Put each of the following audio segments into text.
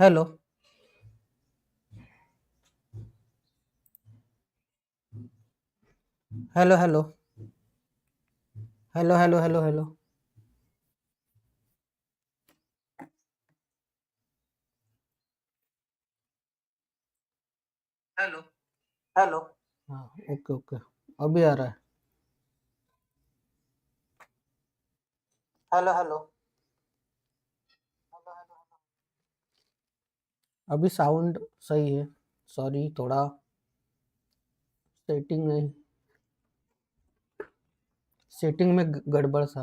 Hello. Hello hello. Hello hello hello hello. Hello hello. हाँ, okay okay. अभी आ रहा है। Hello hello. अभी साउंड सही है। सॉरी, थोड़ा सेटिंग नहीं, सेटिंग में गड़बड़ सा।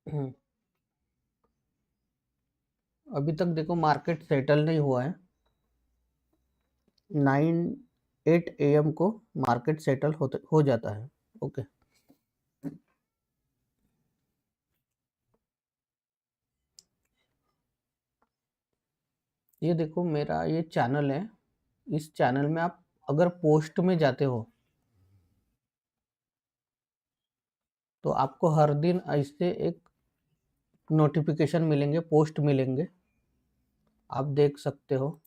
हम्म, अभी तक देखो मार्केट सेटल नहीं हुआ है। 9 8 AM को मार्केट सेटल हो जाता है। ओके। ये देखो, मेरा ये चैनल है। इस चैनल में आप अगर पोस्ट में जाते हो तो आपको हर दिन ऐसे एक नोटिफिकेशन मिलेंगे, पोस्ट मिलेंगे। आप देख सकते हो।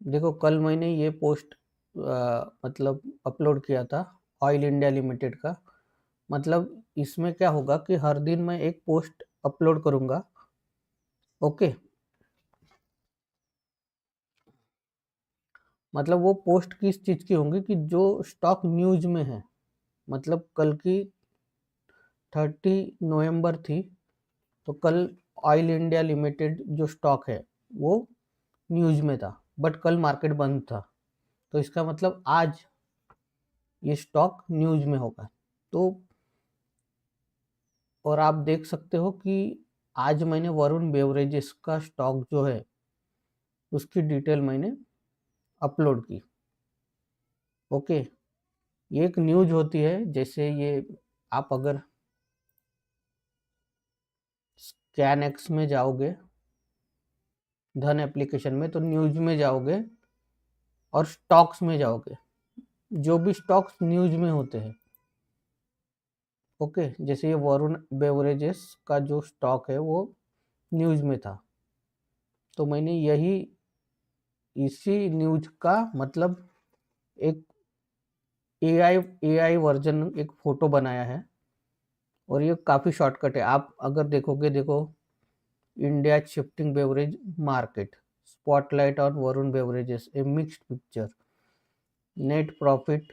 देखो, कल मैंने ये पोस्ट मतलब अपलोड किया था, ऑयल इंडिया लिमिटेड का। मतलब इसमें क्या होगा कि हर दिन मैं एक पोस्ट अपलोड करूंगा। ओके। मतलब वो पोस्ट किस चीज़ की होंगी कि जो स्टॉक न्यूज में है। मतलब कल की 30 नवंबर थी, तो कल ऑयल इंडिया लिमिटेड जो स्टॉक है वो न्यूज में था, बट कल मार्केट बंद था। तो इसका मतलब आज ये स्टॉक न्यूज में होगा। तो और आप देख सकते हो कि आज मैंने वरुण बेवरेजेस का स्टॉक जो है उसकी डिटेल मैंने अपलोड की। ओके। ये एक न्यूज होती है, जैसे ये आप अगर स्कैन एक्स में जाओगे, धन एप्लीकेशन में, तो न्यूज में जाओगे और स्टॉक्स में जाओगे। जो भी स्टॉक्स न्यूज में होते हैं, ओके, जैसे ये वरुण बेवरेजेस का जो स्टॉक है वो न्यूज में था, तो मैंने यही इसी न्यूज का मतलब एक एआई वर्जन एक फोटो बनाया है। और ये काफ़ी शॉर्टकट है। आप अगर देखोगे, देखो, India shifting beverage market, spotlight on Varun beverages, a mixed picture, net profit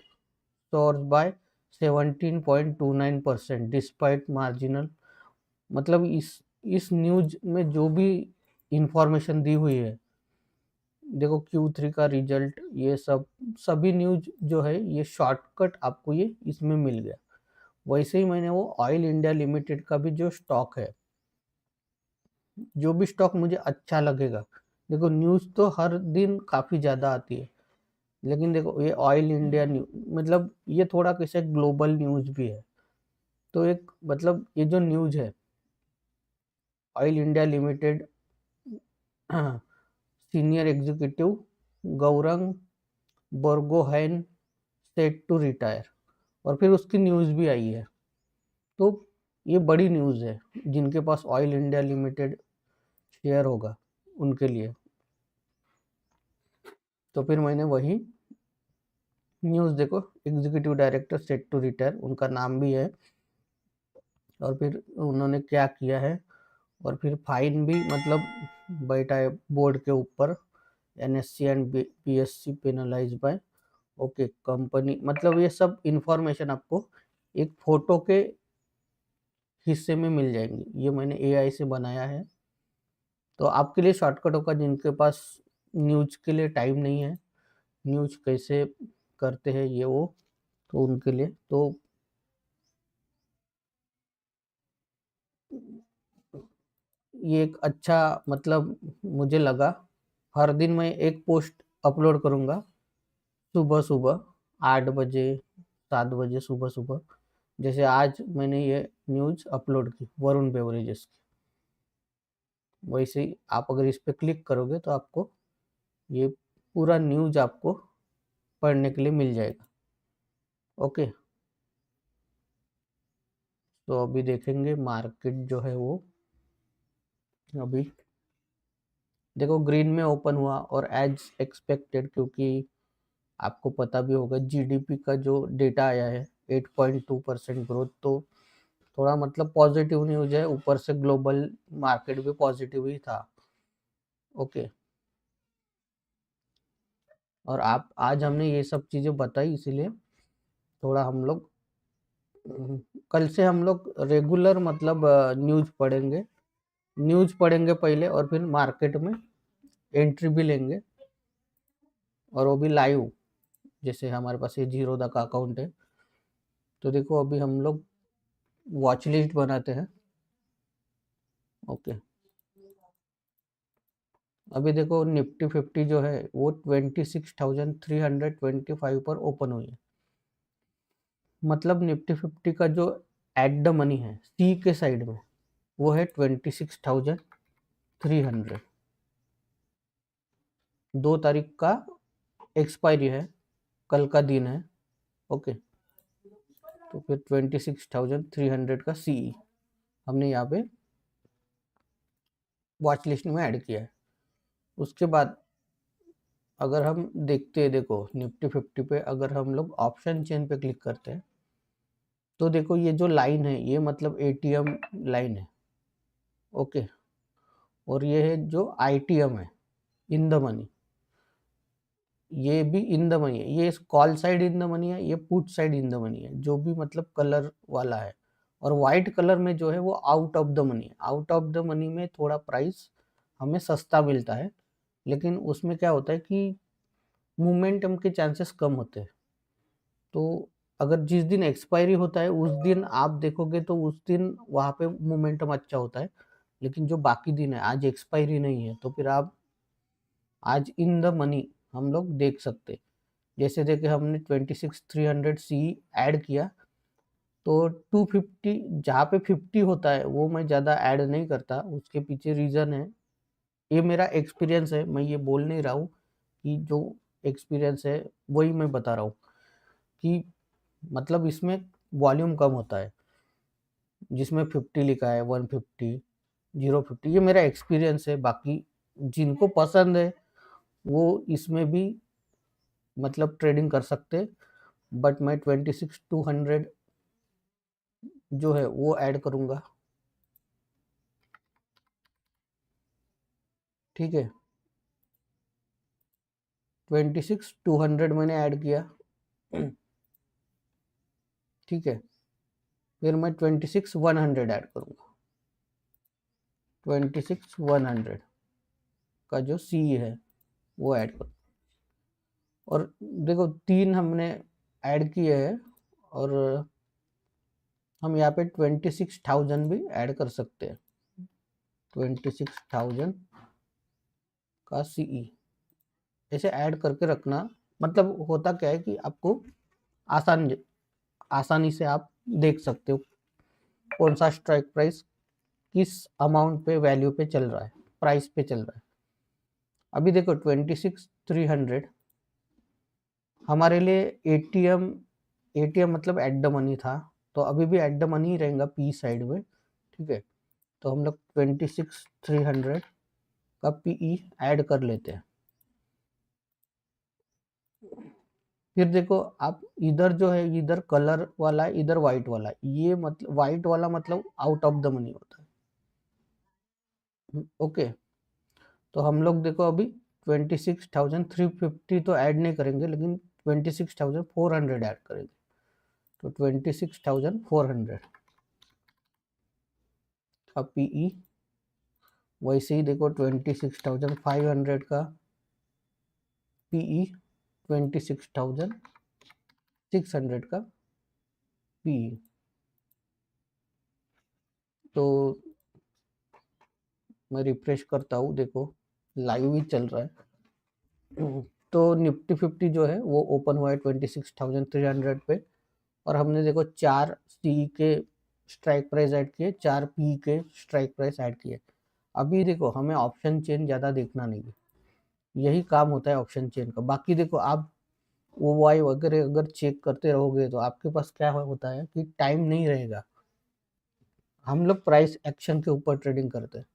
soars by 17.29% despite marginal. मतलब इस न्यूज में जो भी इंफॉर्मेशन दी हुई है, देखो Q3 का रिजल्ट, ये सब सभी न्यूज जो है ये शॉर्टकट आपको ये इसमें मिल गया। वैसे ही मैंने वो ऑयल इंडिया लिमिटेड का भी जो स्टॉक है, जो भी स्टॉक मुझे अच्छा लगेगा, देखो न्यूज़ तो हर दिन काफ़ी ज़्यादा आती है, लेकिन देखो ये ऑयल इंडिया न्यूज, मतलब ये थोड़ा कैसे ग्लोबल न्यूज़ भी है। तो एक मतलब ये जो न्यूज़ है, oil India limited senior executive Gaurang Borgohain set to retire, और फिर उसकी न्यूज़ भी आई है। तो ये बड़ी न्यूज़ है, जिनके पास ऑयल इंडिया लिमिटेड शेयर होगा उनके लिए। तो फिर मैंने वही न्यूज़, देखो, executive director set to retire उनका नाम भी है, और फिर उन्होंने क्या किया है, और फिर फाइन भी मतलब बैठा है बोर्ड के ऊपर। NSE and PSC penalise by, okay, company. मतलब ये सब इंफॉर्मेशन आपको एक फोटो के हिस्से में मिल जाएंगी। ये मैंने AI से बनाया है। तो आपके लिए शॉर्टकट होगा, जिनके पास न्यूज के लिए टाइम नहीं है, न्यूज कैसे करते हैं ये वो, तो उनके लिए तो ये एक अच्छा मतलब मुझे लगा। हर दिन मैं एक पोस्ट अपलोड करूँगा, सुबह सुबह 8 बजे, 7 बजे सुबह सुबह। जैसे आज मैंने ये न्यूज़ अपलोड की वरुण बेवरेजेस की, वैसे ही आप अगर इस पर क्लिक करोगे तो आपको ये पूरा न्यूज आपको पढ़ने के लिए मिल जाएगा। ओके, तो अभी देखेंगे मार्केट जो है वो अभी देखो ग्रीन में ओपन हुआ और एज एक्सपेक्टेड, क्योंकि आपको पता भी होगा जीडीपी का जो डेटा आया है 8.2% ग्रोथ, तो थोड़ा मतलब पॉजिटिव न्यूज है। ऊपर से ग्लोबल मार्केट भी पॉजिटिव ही था। ओके, और आप आज हमने ये सब चीज़ें बताई, इसीलिए थोड़ा हम लोग कल से हम लोग रेगुलर मतलब न्यूज़ पढ़ेंगे पहले, और फिर मार्केट में एंट्री भी लेंगे, और वो भी लाइव। जैसे हमारे पास ये जीरोधा का अकाउंट है, तो देखो अभी हम लोग वॉच लिस्ट बनाते हैं। ओके, अभी देखो निफ्टी 50 जो है वो 26,325 पर ओपन हुई है। मतलब निफ्टी 50 का जो एट द मनी है सी के साइड में वो है 26,300। 2 तारीख का एक्सपायरी है, कल का दिन है। ओके, तो फिर 26,300 का सी हमने यहाँ पे वॉच लिस्ट में ऐड किया है। उसके बाद अगर हम देखते हैं, देखो निफ्टी 50 पे अगर हम लोग ऑप्शन चेन पे क्लिक करते हैं, तो देखो ये जो लाइन है ये मतलब एटीएम लाइन है। ओके, और ये है जो आईटीएम है, इन द मनी, ये भी इन द मनी है। ये call side in the money है, ये put side in the money है, जो भी मतलब कलर वाला है। और वाइट कलर में जो है वो आउट ऑफ द मनी है। आउट ऑफ द मनी में थोड़ा प्राइस हमें सस्ता मिलता है, लेकिन उसमें क्या होता है कि मोमेंटम के चांसेस कम होते हैं। तो अगर जिस दिन एक्सपायरी होता है उस दिन आप देखोगे तो उस दिन वहाँ पे मोमेंटम अच्छा होता है, लेकिन जो बाकी दिन है, आज एक्सपायरी नहीं है, तो फिर आप आज इन द मनी हम लोग देख सकते। जैसे देखे हमने 26,300 सी ऐड किया, तो 250 जहाँ पे 50 होता है वो मैं ज़्यादा ऐड नहीं करता। उसके पीछे रीज़न है, ये मेरा एक्सपीरियंस है, मैं ये बोल नहीं रहा हूँ कि जो एक्सपीरियंस है वही मैं बता रहा हूँ कि मतलब इसमें वॉल्यूम कम होता है। जिसमें 50 लिखा है, 150, 050, ये मेरा एक्सपीरियंस है। बाकी जिनको पसंद है वो इसमें भी मतलब ट्रेडिंग कर सकते, बट मैं 26,200 जो है वो ऐड करूँगा। ठीक है, 26,200 मैंने ऐड किया। ठीक है, फिर मैं 26,100 ऐड करूँगा। 26,100 का जो सी है वो ऐड करूँ, और देखो 3 हमने ऐड किए हैं, और हम यहाँ पे 26,000 भी ऐड कर सकते हैं। 26,000 का सीई ऐसे ऐड करके रखना। मतलब होता क्या है कि आपको आसानी से आप देख सकते हो कौन सा स्ट्राइक प्राइस किस अमाउंट पे, वैल्यू पे चल रहा है, प्राइस पे चल रहा है। अभी देखो 26,300 हमारे लिए एटीएम मतलब एट द मनी था, तो अभी भी एट द मनी ही रहेगा पी साइड में। ठीक है, तो हम लोग 26,300 का पीई ऐड कर लेते हैं। फिर देखो आप इधर जो है, इधर कलर वाला, इधर व्हाइट वाला, ये मतलब व्हाइट वाला मतलब आउट ऑफ द मनी होता है। ओके, तो हम लोग देखो अभी 26,350 तो ऐड नहीं करेंगे, लेकिन 26,400 ऐड करेंगे। तो 26,400 का पीई, वैसे ही देखो 26,500 का पीई, 26,600 का पीई। तो मैं रिफ्रेश करता हूँ, देखो लाइव ही चल रहा है। तो निफ्टी 50 जो है वो ओपन हुआ है 26,300 पे, और हमने देखो 4 सी के स्ट्राइक प्राइस ऐड किए, 4 पी के स्ट्राइक प्राइस ऐड किए। अभी देखो हमें ऑप्शन चेन ज़्यादा देखना नहीं है, यही काम होता है ऑप्शन चेन का। बाकी देखो आप ओ वाई वगैरह अगर चेक करते रहोगे तो आपके पास क्या होता है कि टाइम नहीं रहेगा। हम लोग प्राइस एक्शन के ऊपर ट्रेडिंग करते हैं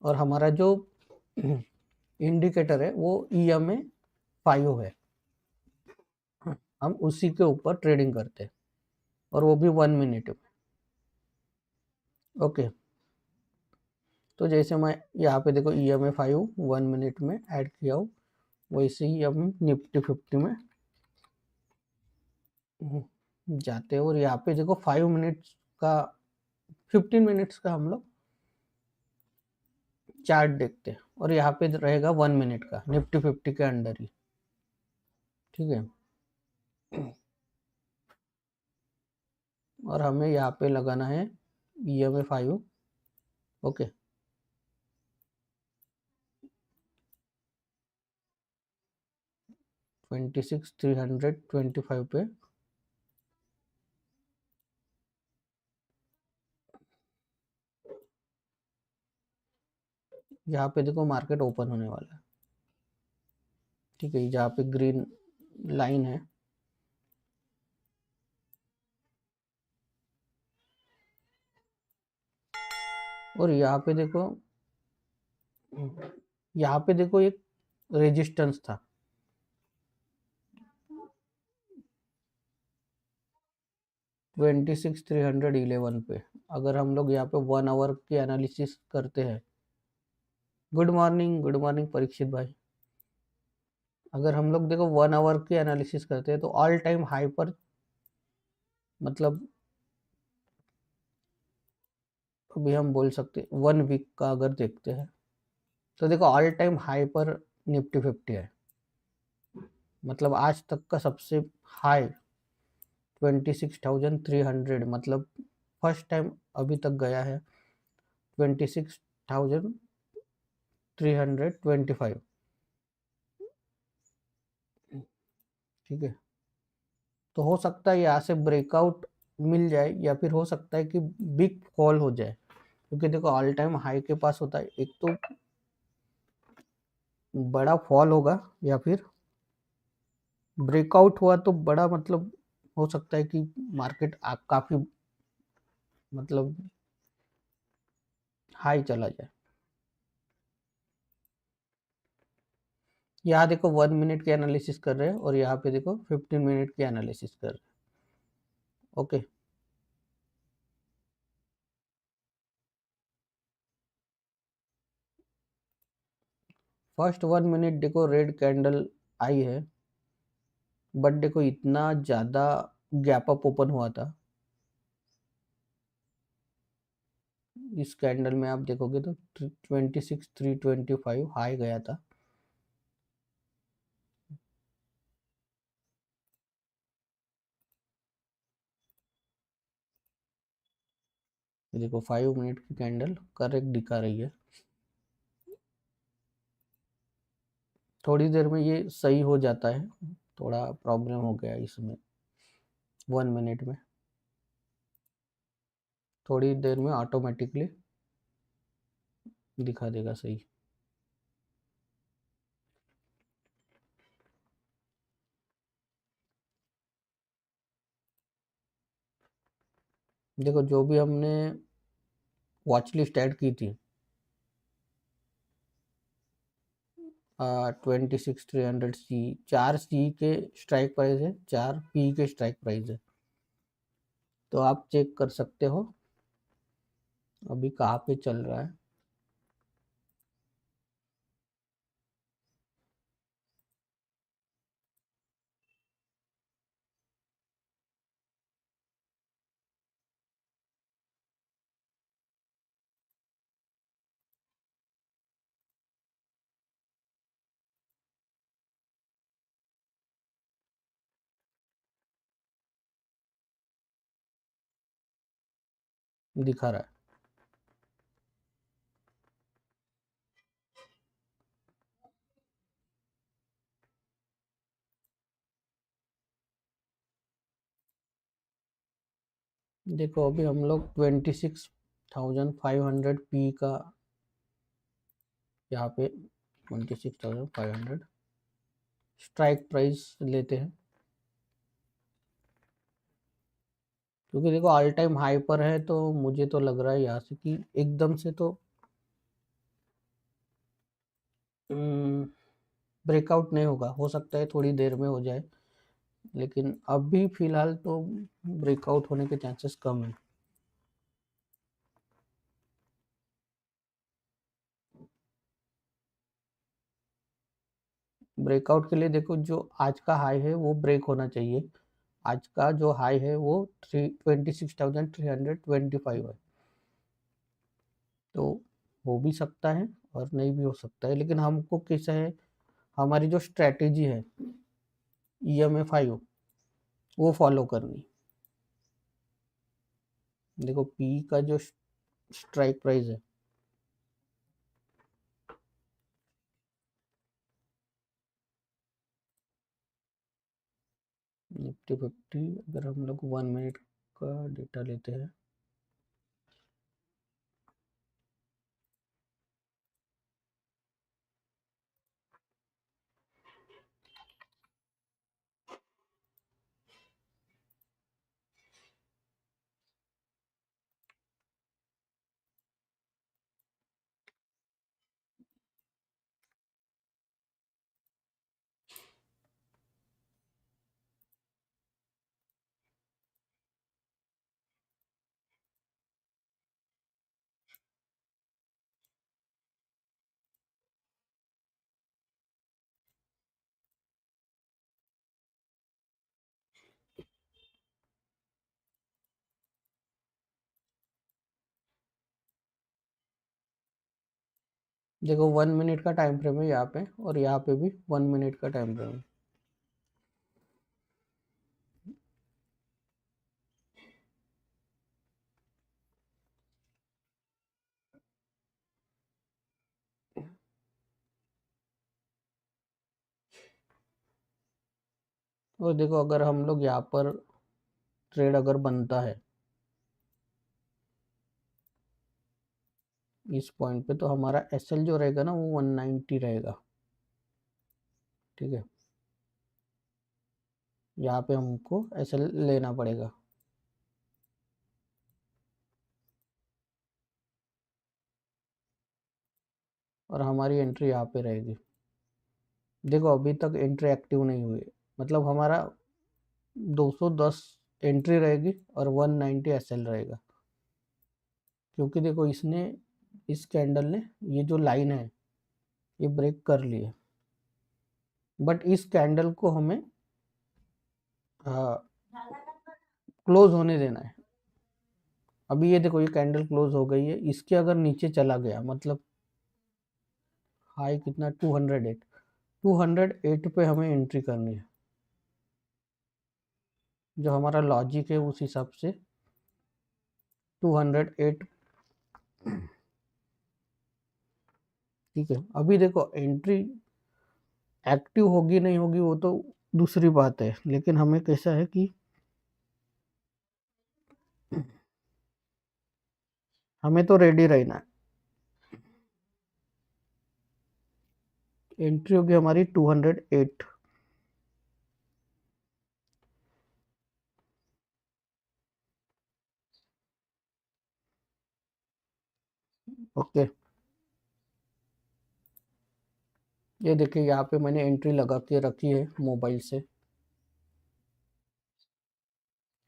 और हमारा जो इंडिकेटर है वो EMA 5 है, हम उसी के ऊपर ट्रेडिंग करते हैं और वो भी 1 मिनट में। ओके, तो जैसे मैं यहाँ पे देखो EMA 5 1 मिनट में ऐड किया हूँ, वैसे ही हम निफ्टी 50 में जाते हैं और यहाँ पे देखो 5 मिनट्स का 15 मिनट्स का हम लोग चार्ट देखते हैं और यहाँ पे रहेगा 1 मिनट का निफ्टी 50 के अंडर ही। ठीक है, और हमें यहाँ पे लगाना है EMA 5। ओके, 26,325 पे यहाँ पे देखो मार्केट ओपन होने वाला है। ठीक है, जहाँ पे ग्रीन लाइन है और यहाँ पे देखो, यहाँ पे देखो एक रेजिस्टेंस था, $26,311 पे। अगर हम लोग यहाँ पे 1 आवर की एनालिसिस करते हैं, गुड मॉर्निंग परीक्षित भाई। अगर हम लोग देखो 1 आवर की एनालिसिस करते हैं तो ऑल टाइम हाई पर, मतलब अभी हम बोल सकते 1 वीक का अगर देखते हैं तो देखो ऑल टाइम हाई पर निफ्टी 50 है, मतलब आज तक का सबसे हाई 26,300, मतलब फर्स्ट टाइम अभी तक गया है 26,325। ठीक है, तो हो सकता है यहाँ से ब्रेकआउट मिल जाए या फिर हो सकता है कि बिग फॉल हो जाए, क्योंकि देखो ऑल टाइम हाई के पास होता है, एक तो बड़ा फॉल होगा या फिर ब्रेकआउट हुआ तो बड़ा, मतलब हो सकता है कि मार्केट काफी मतलब हाई चला जाए। यहाँ देखो 1 मिनट की एनालिसिस कर रहे हैं और यहाँ पे देखो 15 मिनट की एनालिसिस कर रहे हैं। ओके, फर्स्ट 1 मिनट देखो रेड कैंडल आई है, बट देखो इतना ज़्यादा गैप अप ओपन हुआ था। इस कैंडल में आप देखोगे तो 26,325 हाई गया था। देखो 5 मिनट की कैंडल करेक्ट दिखा रही है, थोड़ी देर में ये सही हो जाता है, थोड़ा प्रॉब्लम हो गया इसमें 1 मिनट में, थोड़ी देर में ऑटोमेटिकली दिखा देगा सही। देखो जो भी हमने वॉच लिस्ट ऐड की थी 26,300 C, 4 C के स्ट्राइक प्राइस है, 4 P के स्ट्राइक प्राइस है, तो आप चेक कर सकते हो अभी कहाँ पे चल रहा है। दिखा रहा है, देखो अभी हम लोग 26,500 P का यहाँ पे 26,500 स्ट्राइक प्राइस लेते हैं, क्योंकि देखो ऑल टाइम हाई पर है, तो मुझे तो लग रहा है यहाँ से कि एकदम से तो ब्रेकआउट नहीं होगा, हो सकता है थोड़ी देर में हो जाए, लेकिन अभी फिलहाल तो ब्रेकआउट होने के चांसेस कम है। ब्रेकआउट के लिए देखो जो आज का हाई है वो ब्रेक होना चाहिए। आज का जो हाई है वो 26,325 है, तो हो भी सकता है और नहीं भी हो सकता है, लेकिन हमको कैसा है, हमारी जो स्ट्रेटेजी है EMA5 वो फॉलो करनी। देखो पी का जो स्ट्राइक प्राइस है निफ्टी 50, अगर हम लोग 1 मिनट का डेटा लेते हैं, देखो 1 मिनट का टाइम फ्रेम है यहाँ पे, और यहाँ पे भी 1 मिनट का टाइम फ्रेम है। और देखो अगर हम लोग यहाँ पर ट्रेड अगर बनता है इस पॉइंट पे, तो हमारा SL जो रहेगा ना वो 190 रहेगा, ठीक है। यहाँ पे हमको SL लेना पड़ेगा, और हमारी एंट्री यहाँ पे रहेगी। देखो अभी तक एंट्री एक्टिव नहीं हुई, मतलब हमारा 210 एंट्री रहेगी और 190 SL रहेगा, क्योंकि देखो इसने, इस कैंडल ने ये जो लाइन है ये ब्रेक कर ली है, बट इस कैंडल को हमें क्लोज होने देना है। अभी ये देखो ये कैंडल क्लोज हो गई है, इसके अगर नीचे चला गया, मतलब हाई कितना 208, 208 पे हमें एंट्री करनी है। जो हमारा लॉजिक है उस हिसाब से 208, ठीक है। अभी देखो एंट्री एक्टिव होगी नहीं होगी वो तो दूसरी बात है, लेकिन हमें कैसा है कि हमें तो रेडी रहना है। एंट्री होगी हमारी 208, ओके। ये देखिए यहाँ पे मैंने एंट्री लगा के रखी है मोबाइल से,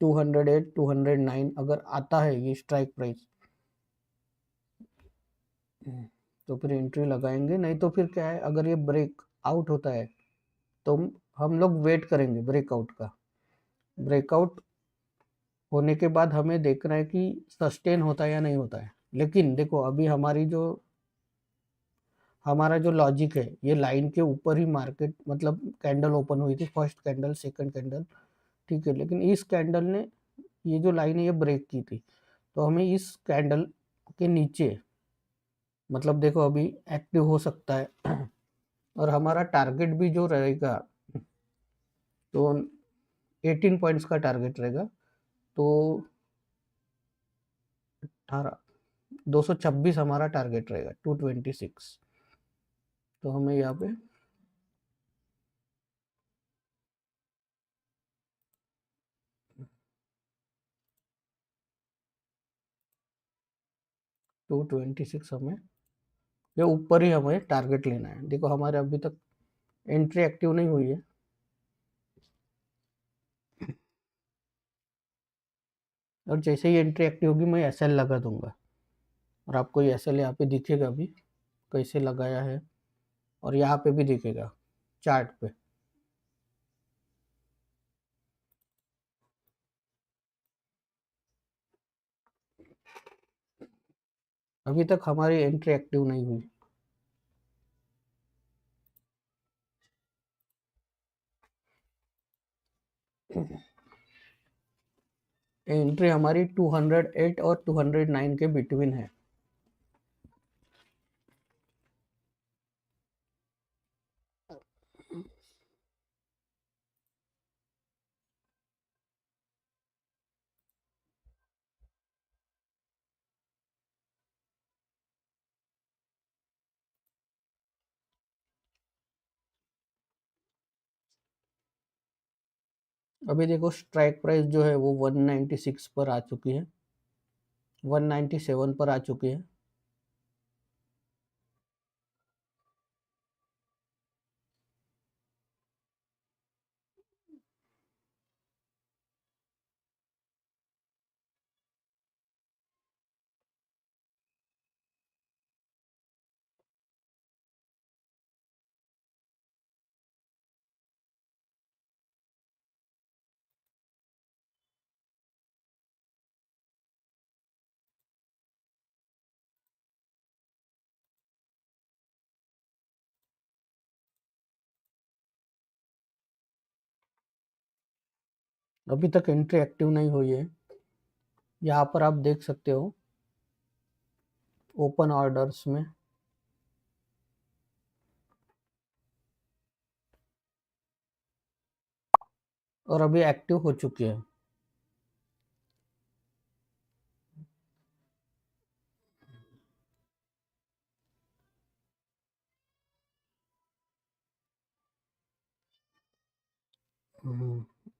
208, 209 अगर आता है ये स्ट्राइक प्राइस, तो फिर एंट्री लगाएंगे, नहीं तो फिर क्या है, अगर ये ब्रेक आउट होता है तो हम लोग वेट करेंगे ब्रेकआउट का। ब्रेकआउट होने के बाद हमें देखना है कि सस्टेन होता है या नहीं होता है। लेकिन देखो अभी हमारा जो लॉजिक है, ये लाइन के ऊपर ही मार्केट, मतलब कैंडल ओपन हुई थी, फर्स्ट कैंडल, सेकंड कैंडल, ठीक है। लेकिन इस कैंडल ने ये जो लाइन है ये ब्रेक की थी, तो हमें इस कैंडल के नीचे, मतलब देखो अभी एक्टिव हो सकता है और हमारा टारगेट भी जो रहेगा तो 18 पॉइंट्स का टारगेट रहेगा, तो 18, 226 हमारा टारगेट रहेगा, 226, तो हमें यहाँ पे $226 हमें ये ऊपर ही हमें टारगेट लेना है। देखो हमारे अभी तक एंट्री एक्टिव नहीं हुई है, और जैसे ही एंट्री एक्टिव होगी मैं एसएल लगा दूंगा, और आपको ये एसएल यहाँ पे दिखेगा भी कैसे लगाया है, और यहाँ पे भी दिखेगा चार्ट पे। अभी तक हमारी एंट्री एक्टिव नहीं हुई। एंट्री हमारी 208 और 209 के बिटवीन है। अभी देखो स्ट्राइक प्राइस जो है वो 196 पर आ चुकी है, 197 पर आ चुकी है। अभी तक एंट्री एक्टिव नहीं हुई है। यहाँ पर आप देख सकते हो ओपन ऑर्डर्स में, और अभी एक्टिव हो चुकी है।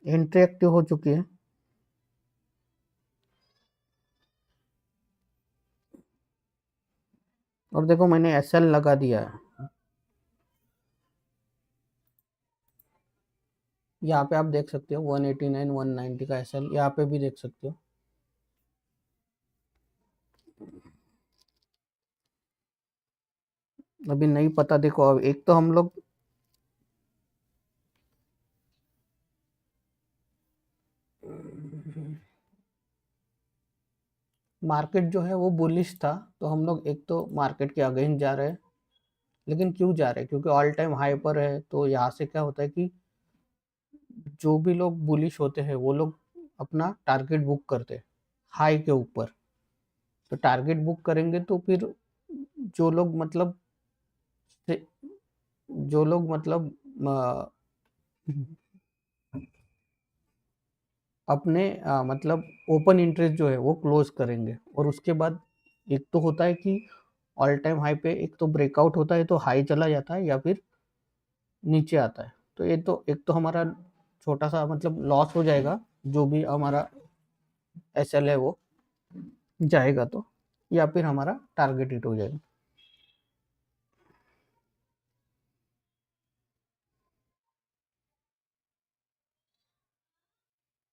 एंट्री एक्टिव हो चुकी है। और देखो मैंने एसएल लगा दिया है। यहाँ पे आप देख सकते हो 189 190 का एसएल यहाँ पे भी देख सकते हो। अभी नहीं पता, देखो अब एक तो हम लोग मार्केट जो है वो बुलिश था, तो हम लोग एक तो मार्केट के अगेंस्ट जा रहे हैं। लेकिन क्यों जा रहे हैं? क्योंकि ऑल टाइम हाई पर है, तो यहाँ से क्या होता है कि जो भी लोग बुलिश होते हैं वो लोग अपना टारगेट बुक करते हैं हाई के ऊपर। तो टारगेट बुक करेंगे तो फिर जो लोग मतलब जो लोग मतलब अपने मतलब ओपन इंटरेस्ट जो है वो क्लोज करेंगे, और उसके बाद एक तो होता है कि ऑल टाइम हाई पे एक तो ब्रेकआउट होता है तो हाई चला जाता है या फिर नीचे आता है। तो ये तो एक तो हमारा छोटा सा मतलब लॉस हो जाएगा, जो भी हमारा एसएल है वो जाएगा तो, या फिर हमारा टारगेट हिट हो जाएगा।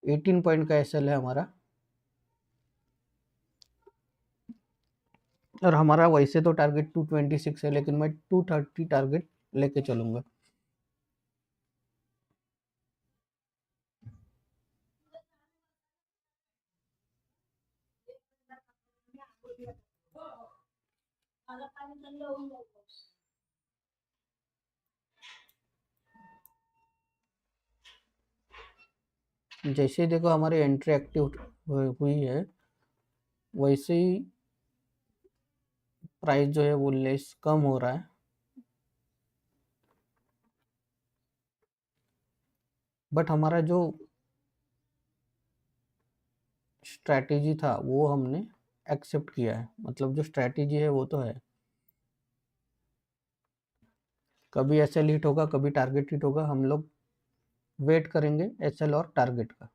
18 पॉइंट का एसएल है हमारा, और हमारा वैसे तो टारगेट 226 है, लेकिन मैं 230 टारगेट लेके चलूंगा। जैसे देखो हमारी एंट्री एक्टिव हुई है, वैसे ही प्राइस जो है वो लेस कम हो रहा है। बट हमारा जो स्ट्रैटेजी था वो हमने एक्सेप्ट किया है, मतलब जो स्ट्रैटेजी है वो तो है। कभी एसएल हिट होगा, कभी टारगेट हिट होगा, हम लोग वेट करेंगे एसएल और टारगेट का।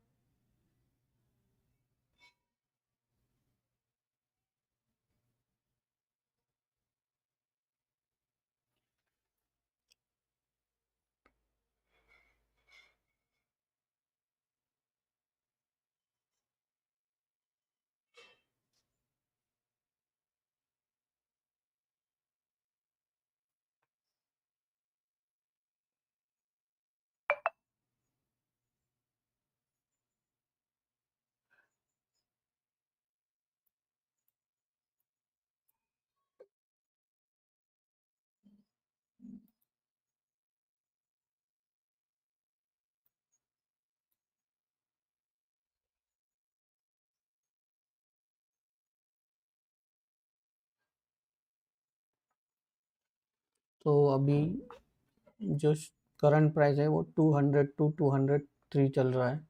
तो अभी जो करंट प्राइस है वो 200 टू 203 चल रहा है,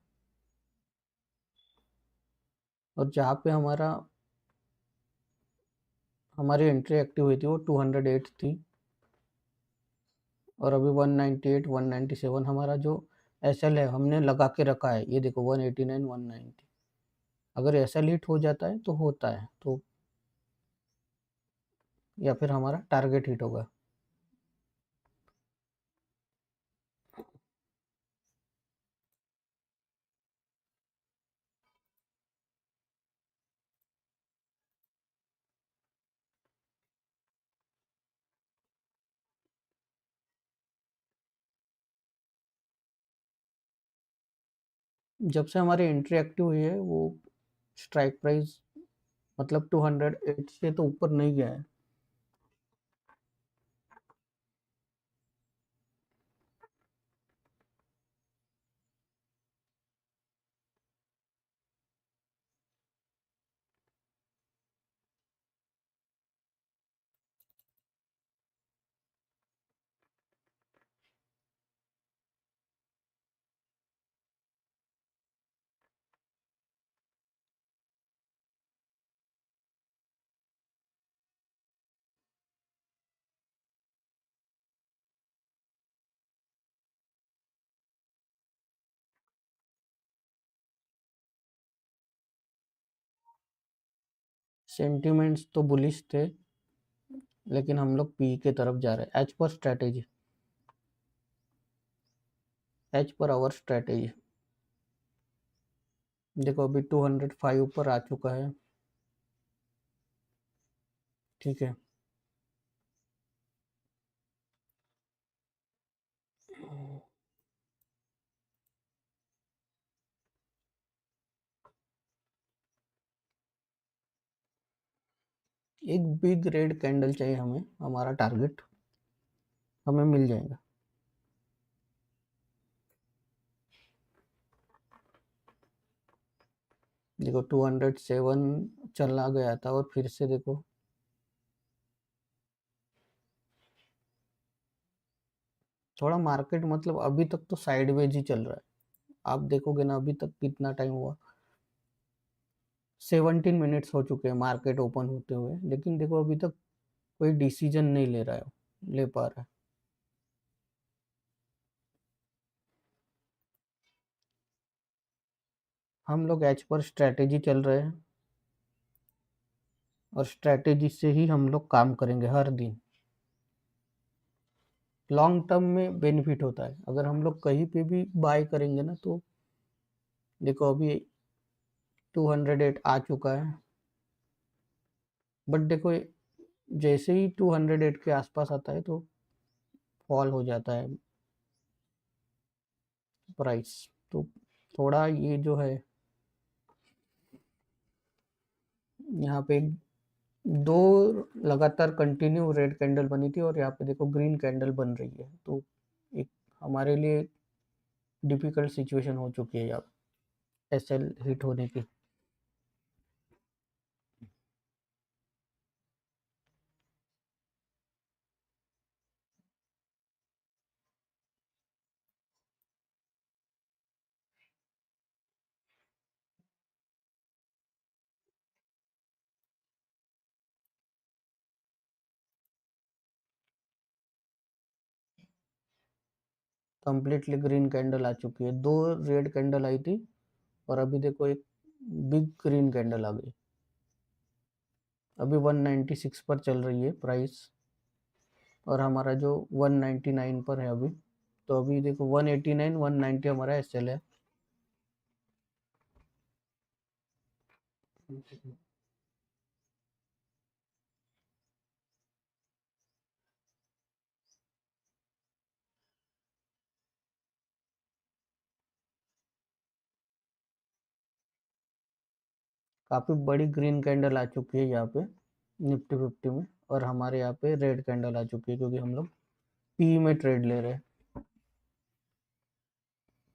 और जहाँ पे हमारी एंट्री एक्टिव हुई थी वो 208 थी, और अभी 198 197 हमारा जो एसएल है हमने लगा के रखा है। ये देखो 189 190, अगर एसएल हिट हो जाता है तो होता है, तो या फिर हमारा टारगेट हिट होगा। जब से हमारी एंट्री एक्टिव हुई है वो स्ट्राइक प्राइस मतलब 208 से तो ऊपर नहीं गया है। सेंटिमेंट्स तो बुलिश थे, लेकिन हम लोग पी के तरफ जा रहे हैं as per strategy, as per our strategy. देखो अभी 205 पर आ चुका है, ठीक है। एक बिग रेड कैंडल चाहिए हमें, हमारा टारगेट हमें मिल जाएगा। देखो 207 चला गया था और फिर से देखो थोड़ा मार्केट मतलब अभी तक तो साइडवेज ही चल रहा है। आप देखोगे ना अभी तक कितना टाइम हुआ, 17 मिनट्स हो चुके हैं मार्केट ओपन होते हुए, लेकिन देखो अभी तक कोई डिसीजन नहीं ले पा रहा है। हम लोग एज पर स्ट्रैटेजी चल रहे हैं, और स्ट्रैटेजी से ही हम लोग काम करेंगे हर दिन। लॉन्ग टर्म में बेनिफिट होता है अगर हम लोग कहीं पे भी बाय करेंगे ना। तो देखो अभी 208 आ चुका है, बट देखो जैसे ही 208 के आसपास आता है तो फॉल हो जाता है प्राइस। तो थोड़ा ये जो है यहाँ पे दो लगातार कंटिन्यू रेड कैंडल बनी थी, और यहाँ पे देखो ग्रीन कैंडल बन रही है, तो एक हमारे लिए डिफिकल्ट सिचुएशन हो चुकी है यहाँ एसएल हिट होने की। कंप्लीटली ग्रीन कैंडल आ चुकी है, 2 रेड कैंडल आई थी और अभी देखो एक बिग ग्रीन कैंडल आ गई। अभी 196 पर चल रही है प्राइस और हमारा जो 199 पर है अभी। तो अभी देखो 189 190 हमारा एसएल है। काफ़ी बड़ी ग्रीन कैंडल आ चुकी है यहाँ पे निफ्टी 50 में और हमारे यहाँ पे रेड कैंडल आ चुकी है क्योंकि हम लोग पी में ट्रेड ले रहे हैं।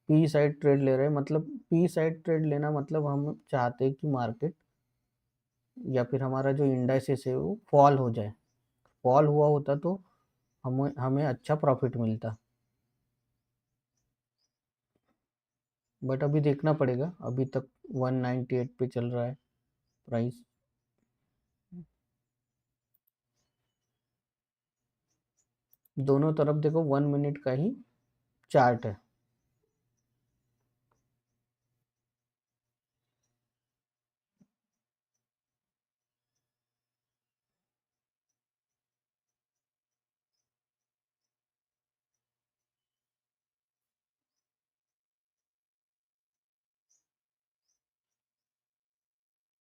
पी साइड ट्रेड ले रहे हैं, मतलब पी साइड ट्रेड लेना मतलब हम चाहते हैं कि मार्केट या फिर हमारा जो इंडाइसेस है वो फॉल हो जाए। फॉल हुआ होता तो हमें हमें अच्छा प्रॉफिट मिलता, बट अभी देखना पड़ेगा। अभी तक 198 पे चल रहा है प्राइस। दोनों तरफ देखो 1 मिनट का ही चार्ट है।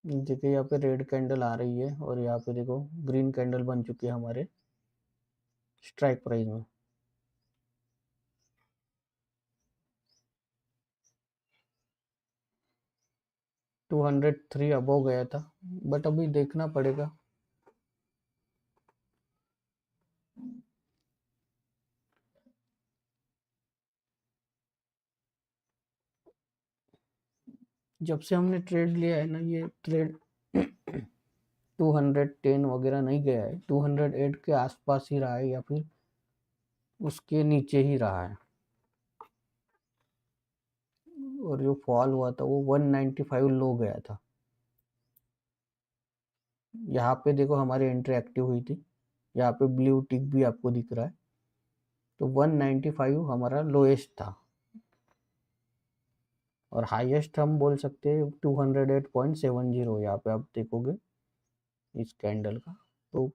देखिए यहाँ पे रेड कैंडल आ रही है और यहाँ पे देखो ग्रीन कैंडल बन चुकी है हमारे स्ट्राइक प्राइस में। 203 अबव गया था, बट अभी देखना पड़ेगा। जब से हमने ट्रेड लिया है ना, ये ट्रेड 210 वगैरह नहीं गया है, 208 के आसपास ही रहा है या फिर उसके नीचे ही रहा है। और जो फॉल हुआ था वो 195 लो गया था। यहाँ पे देखो हमारी एंट्री एक्टिव हुई थी, यहाँ पे ब्लू टिक भी आपको दिख रहा है। तो 195 हमारा लोएस्ट था और हाईएस्ट हम बोल सकते हैं 208.70। यहाँ पे आप देखोगे इस कैंडल का। तो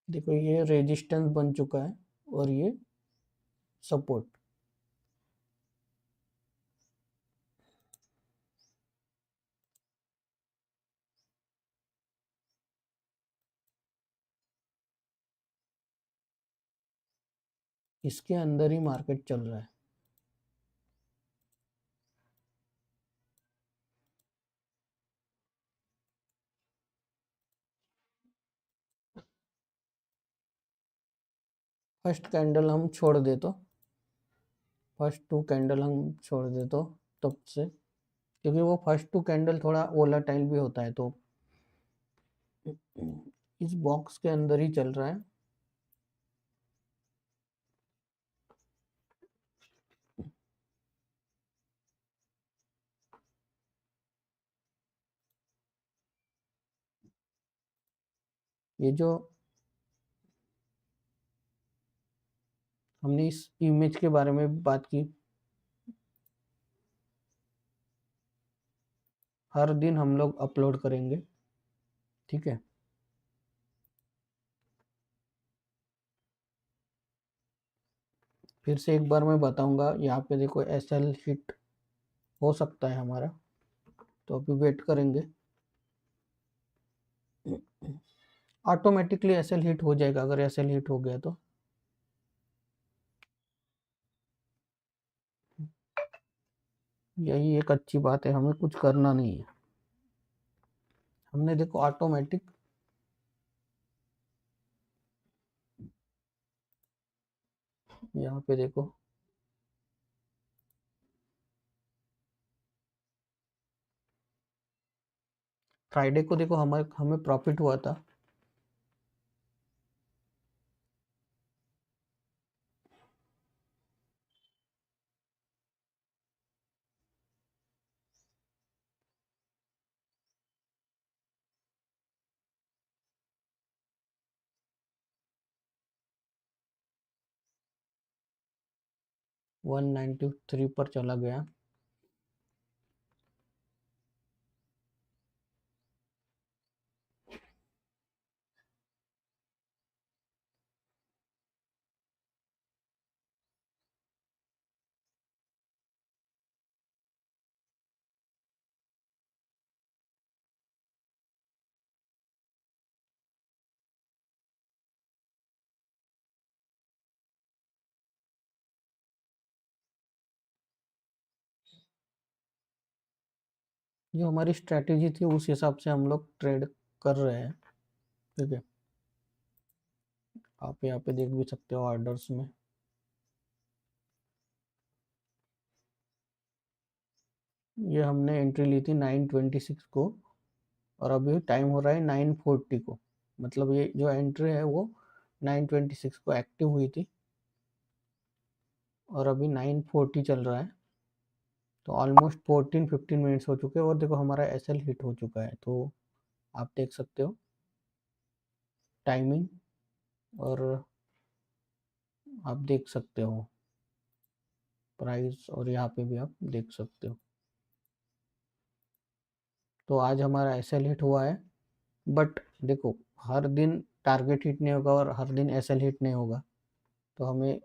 देखो ये रेजिस्टेंस बन चुका है और ये सपोर्ट। इसके अंदर ही मार्केट चल रहा है। फर्स्ट कैंडल हम छोड़ दे तो फर्स्ट 2 कैंडल हम छोड़ दे तो तब से, क्योंकि वो फर्स्ट 2 कैंडल थोड़ा वोलाटाइल भी होता है। तो इस बॉक्स के अंदर ही चल रहा है। ये जो हमने इस इमेज के बारे में बात की, हर दिन हम लोग अपलोड करेंगे, ठीक है। फिर से एक बार मैं बताऊंगा, यहाँ पे देखो एसएल हिट हो सकता है हमारा, तो अभी वेट करेंगे। ऑटोमेटिकली एसएल हिट हो जाएगा अगर एसएल हिट हो गया तो। यही एक अच्छी बात है, हमें कुछ करना नहीं है। हमने देखो ऑटोमेटिक यहाँ पे देखो फ्राइडे को देखो हमें प्रॉफिट हुआ था 193 पर चला गया। जो हमारी स्ट्रेटेजी थी उस हिसाब से हम लोग ट्रेड कर रहे हैं। ठीक है, आप यहाँ पे देख भी सकते हो ऑर्डर्स में। ये हमने एंट्री ली थी 926 को और अभी टाइम हो रहा है 940 को। मतलब ये जो एंट्री है वो 926 को एक्टिव हुई थी और अभी 940 चल रहा है। तो ऑलमोस्ट 14-15 मिनट्स हो चुके हैं और देखो हमारा एसएल हिट हो चुका है। तो आप देख सकते हो टाइमिंग और आप देख सकते हो प्राइस और यहाँ पे भी आप देख सकते हो। तो आज हमारा एसएल हिट हुआ है, बट देखो हर दिन टारगेट हिट नहीं होगा और हर दिन एसएल हिट नहीं होगा। तो हमें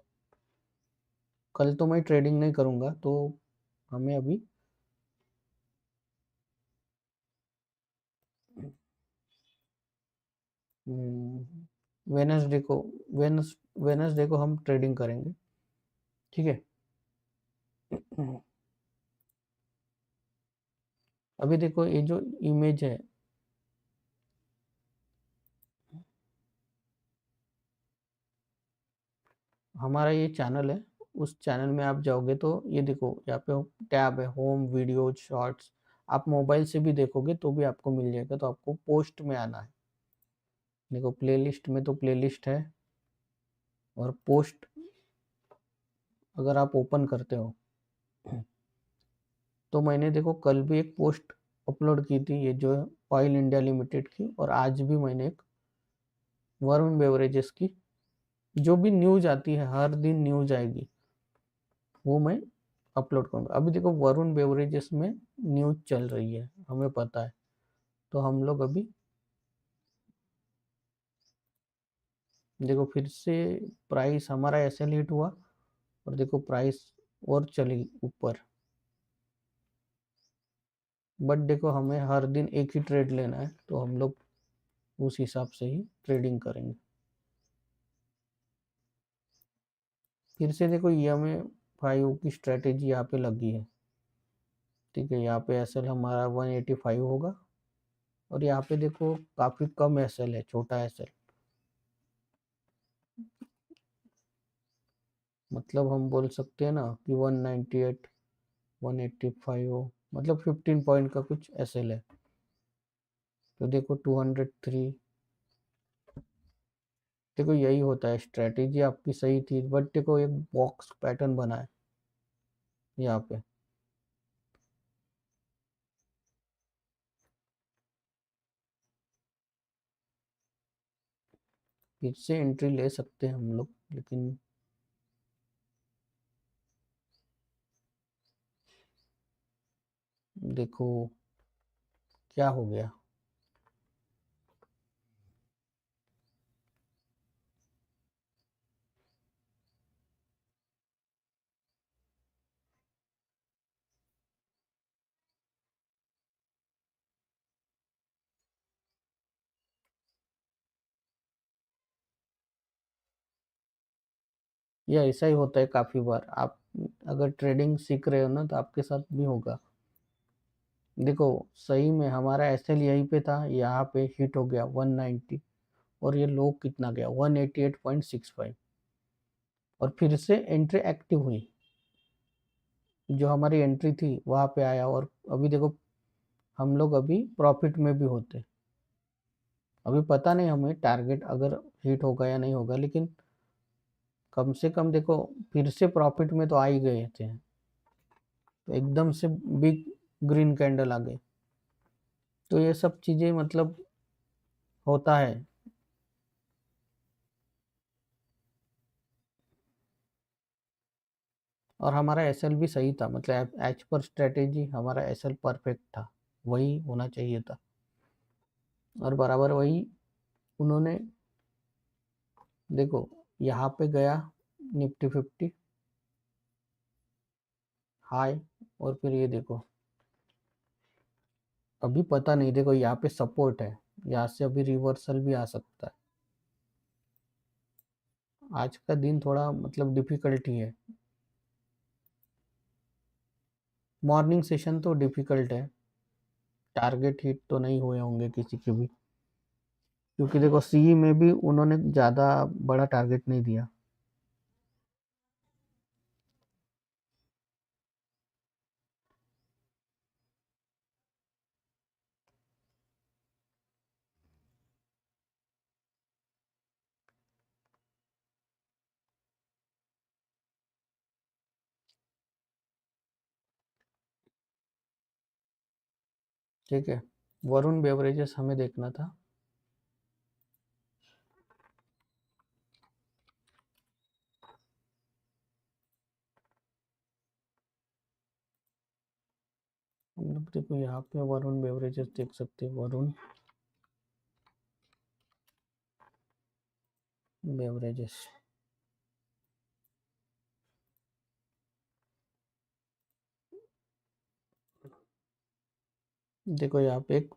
कल तो मैं ट्रेडिंग नहीं करूँगा, तो हमें अभी वेनसडे को वेनसडे को हम ट्रेडिंग करेंगे। ठीक है, अभी देखो ये जो इमेज है, हमारा ये चैनल है, उस चैनल में आप जाओगे तो ये देखो यहाँ पे टैब है होम वीडियोज शॉर्ट्स। आप मोबाइल से भी देखोगे तो भी आपको मिल जाएगा। तो आपको पोस्ट में आना है। देखो प्लेलिस्ट में तो प्लेलिस्ट है और पोस्ट अगर आप ओपन करते हो तो मैंने देखो कल भी एक पोस्ट अपलोड की थी, ये जो है ऑयल इंडिया लिमिटेड की, और आज भी मैंने एक वरुण बेवरेजेस की। जो भी न्यूज आती है, हर दिन न्यूज आएगी, वो मैं अपलोड करूँगा। अभी देखो वरुण बेवरेजेस में न्यूज चल रही है, हमें पता है। तो हम लोग अभी देखो फिर से प्राइस हमारा ऐसे हिट हुआ और देखो प्राइस और चली ऊपर। बट देखो हमें हर दिन एक ही ट्रेड लेना है, तो हम लोग उस हिसाब से ही ट्रेडिंग करेंगे। फिर से देखो EMA 5 की स्ट्रेटेजी यहाँ पे लगी है। ठीक है, यहाँ पे एसएल हमारा 185 होगा और यहाँ पे देखो काफ़ी कम एसएल है, छोटा एसएल। मतलब हम बोल सकते हैं ना कि 198 185 हो, मतलब 15 पॉइंट का कुछ एसएल है। तो देखो 203। देखो यही होता है, स्ट्रेटेजी आपकी सही थी, बट देखो एक बॉक्स पैटर्न बना है यहाँ पे। फिर से एंट्री ले सकते हैं हम लोग, लेकिन देखो क्या हो गया। ये ऐसा ही होता है काफ़ी बार। आप अगर ट्रेडिंग सीख रहे हो ना तो आपके साथ भी होगा। देखो सही में हमारा एसएल यहीं पे था, यहाँ पे हिट हो गया 190 और ये लो कितना गया 188.65 और फिर से एंट्री एक्टिव हुई। जो हमारी एंट्री थी वहाँ पे आया और अभी देखो हम लोग अभी प्रॉफिट में भी होते। अभी पता नहीं हमें टारगेट अगर हिट होगा या नहीं होगा, लेकिन कम से कम देखो फिर से प्रॉफिट में तो आ ही गए थे, तो एकदम से बिग ग्रीन कैंडल आ गई। तो ये सब चीज़ें मतलब होता है। और हमारा एसएल भी सही था, मतलब एज पर स्ट्रेटेजी हमारा एसएल परफेक्ट था, वही होना चाहिए था, और बराबर वही उन्होंने। देखो यहाँ पे गया निफ्टी 50 हाई, और फिर ये देखो अभी पता नहीं, देखो यहाँ पे सपोर्ट है, यहाँ से अभी रिवर्सल भी आ सकता है। आज का दिन थोड़ा मतलब डिफिकल्ट ही है, मॉर्निंग सेशन तो डिफिकल्ट है, टारगेट हिट तो नहीं हुए होंगे किसी के भी, क्योंकि देखो सी में भी उन्होंने ज़्यादा बड़ा टारगेट नहीं दिया। ठीक है, वरुण बेवरेजेस हमें देखना था। हम लोग देखो यहाँ पे वरुण बेवरेजेस देख सकते हैं, वरुण बेवरेजेस। देखो यहाँ पे एक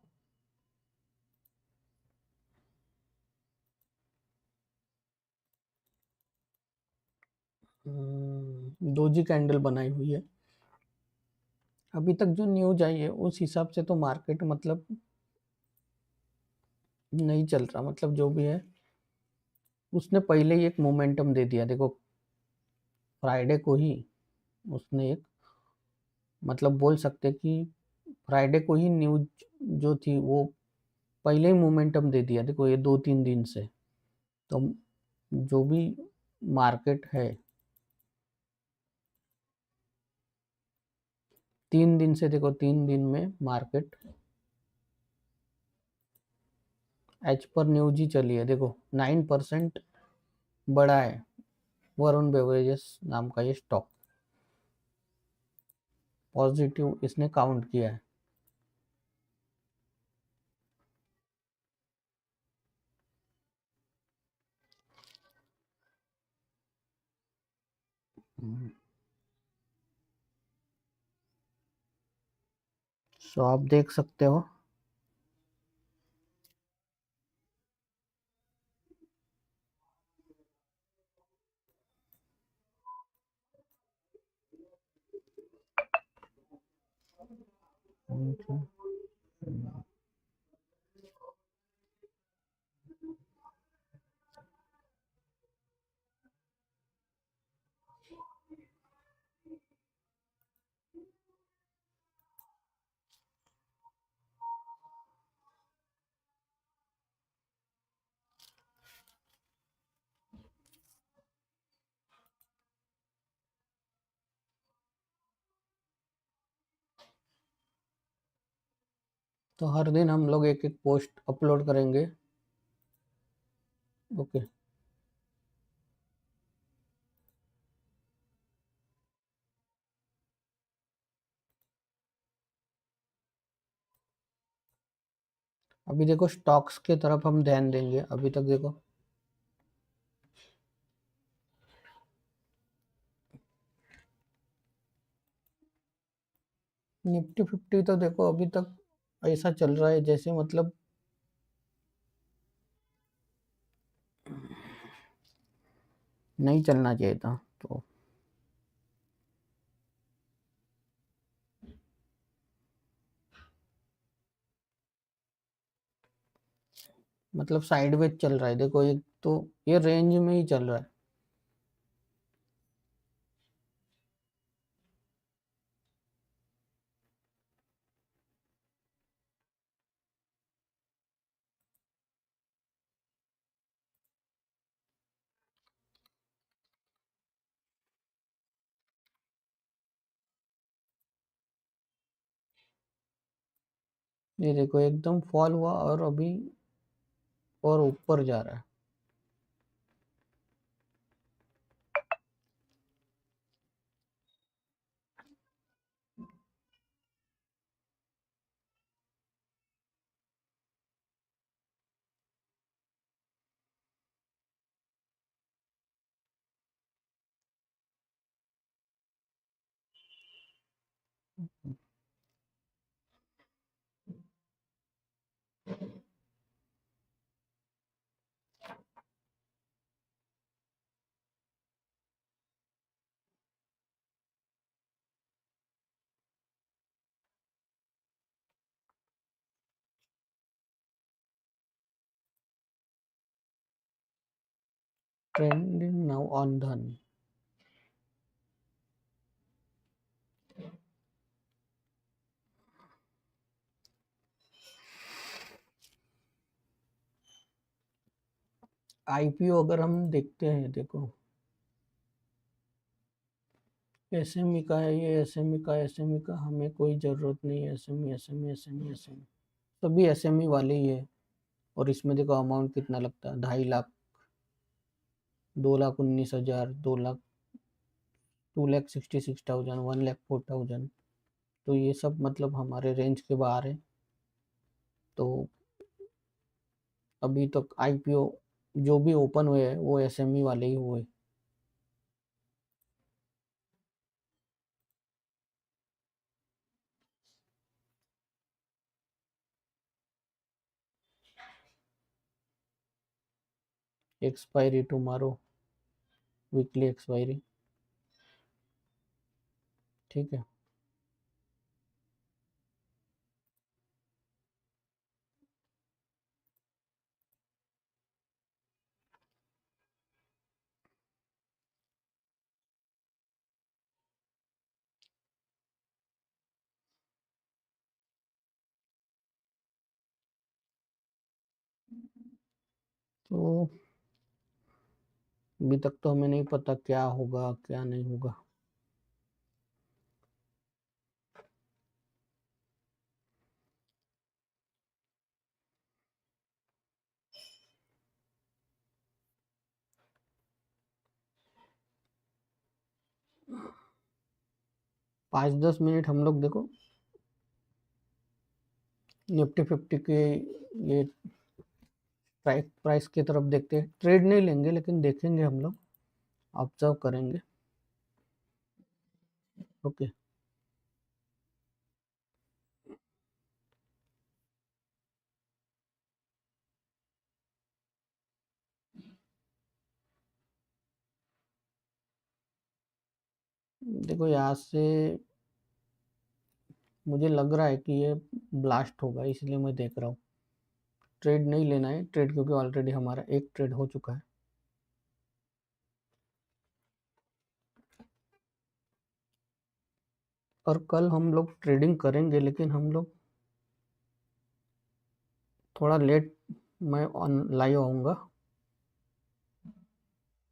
डोजी कैंडल बनाई हुई है। अभी तक जो न्यूज आई है उस हिसाब से तो मार्केट मतलब नहीं चल रहा, मतलब जो भी है उसने पहले ही एक मोमेंटम दे दिया। देखो फ्राइडे को ही उसने एक, मतलब बोल सकते कि फ्राइडे को ही न्यूज जो थी वो पहले ही मोमेंटम दे दिया। देखो ये 2-3 दिन से, तो जो भी मार्केट है 3 दिन से, देखो 3 दिन में मार्केट एज पर न्यूज ही चली है। देखो 9% बढ़ा है वरुण बेवरेजेस नाम का ये स्टॉक, पॉजिटिव इसने काउंट किया है। सो आप देख सकते हो तो हर दिन हम लोग एक एक पोस्ट अपलोड करेंगे। ओके, अभी देखो स्टॉक्स के तरफ हम ध्यान देंगे। अभी तक देखो निफ्टी 50 तो देखो अभी तक ऐसा चल रहा है जैसे मतलब नहीं चलना चाहिए था। तो मतलब साइडवेज चल रहा है, देखो एक तो ये रेंज में ही चल रहा है। ये देखो एकदम फॉल हुआ और अभी और ऊपर जा रहा है। ट्रेंडिंग नाउ ऑन धन। आईपीओ अगर हम देखते हैं, देखो एसएमई का है, ये एसएमई का हमें कोई ज़रूरत नहीं है। एसएमई सभी एसएमई वाले ही है। और इसमें देखो अमाउंट कितना लगता है, 2.5 लाख, 2,19,000, 2 लाख, 2,66,000, 1,04,000। तो ये सब मतलब हमारे रेंज के बाहर है। तो अभी तक आईपीओ जो भी ओपन हुए हैं वो एसएमई वाले ही हुए। एक्सपायरी टुमारो, वीकली एक्सपायरी, ठीक है। तो अभी तक तो हमें नहीं पता क्या होगा क्या नहीं होगा। पाँच 10 मिनट हम लोग देखो निफ्टी 50 के ये प्राइस की तरफ देखते हैं। ट्रेड नहीं लेंगे लेकिन देखेंगे, हम लोग ऑब्जर्व करेंगे। ओके। देखो यहाँ से मुझे लग रहा है कि ये ब्लास्ट होगा, इसलिए मैं देख रहा हूँ। ट्रेड नहीं लेना है ट्रेड, क्योंकि ऑलरेडी हमारा एक ट्रेड हो चुका है। और कल हम लोग ट्रेडिंग करेंगे, लेकिन हम लोग थोड़ा लेट, मैं ऑन लाइव आऊँगा।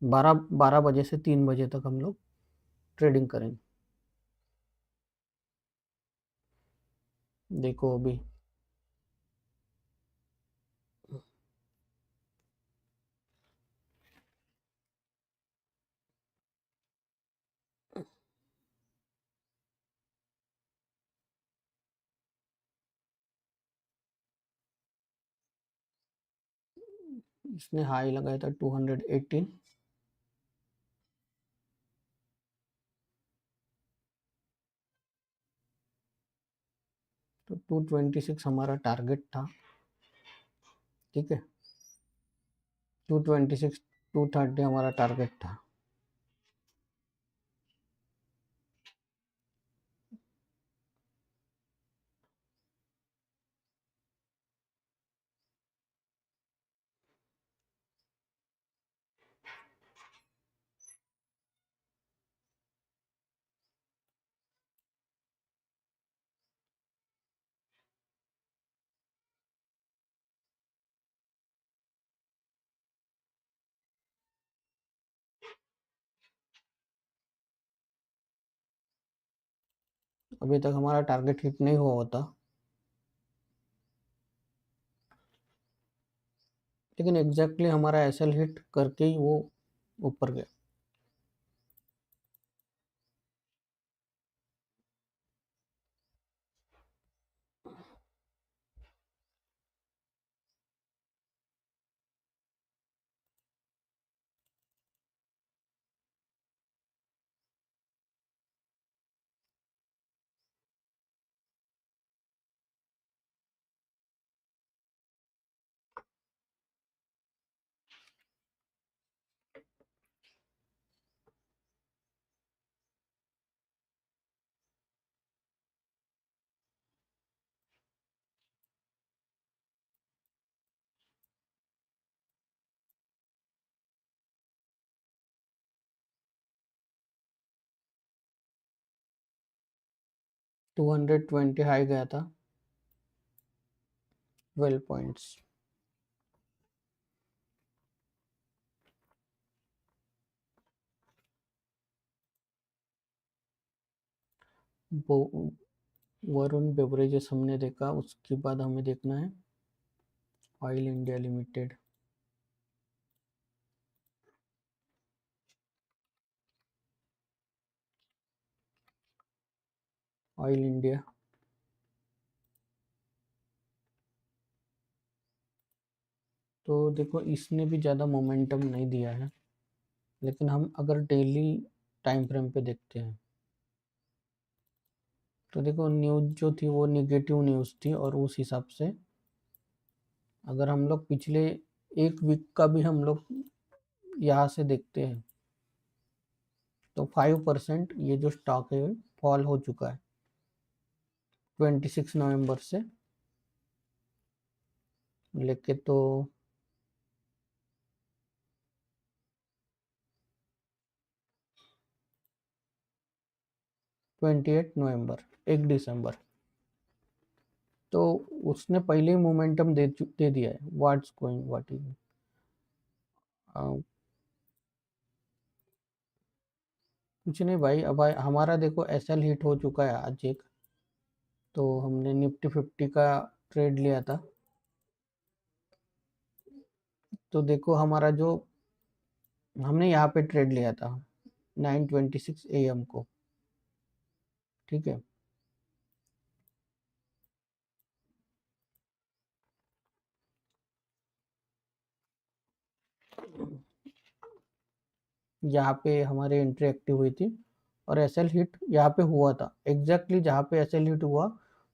12 बजे से 3 बजे तक हम लोग ट्रेडिंग करेंगे। देखो अभी इसने हाई लगाया था 218, तो 226 हमारा टारगेट था, ठीक है। 226, 230 हमारा टारगेट था। अभी तक हमारा टारगेट हिट नहीं हुआ होता लेकिन एग्जैक्टली हमारा एसएल हिट करके ही वो ऊपर गया। टू 220 हाई गया था, 12 पॉइंट्स। वो वरुण बेवरेजेस हमने देखा, उसके बाद हमें देखना है oil India limited. Oil India तो देखो इसने भी ज़्यादा मोमेंटम नहीं दिया है, लेकिन हम अगर डेली टाइम फ्रेम पे देखते हैं तो देखो न्यूज़ जो थी वो निगेटिव न्यूज़ थी, और उस हिसाब से अगर हम लोग पिछले एक वीक का भी हम लोग यहाँ से देखते हैं तो 5% ये जो स्टॉक है फॉल हो चुका है 26 नवंबर से लेके तो 28 नवंबर, 1 दिसंबर। तो उसने पहले ही मोमेंटम दे दिया है। व्हाट्स गोइंग व्हाट इज कुछ नहीं भाई, अब हमारा देखो एसएल हिट हो चुका है आज एक, तो हमने निफ्टी 50 का ट्रेड लिया था। तो देखो हमारा जो हमने यहाँ पे ट्रेड लिया था 9:26 AM को, ठीक है। यहाँ पे हमारे एंट्री एक्टिव हुई थी और एसएल हिट यहाँ पे हुआ था, एग्जैक्टली जहाँ पे एसएल हिट हुआ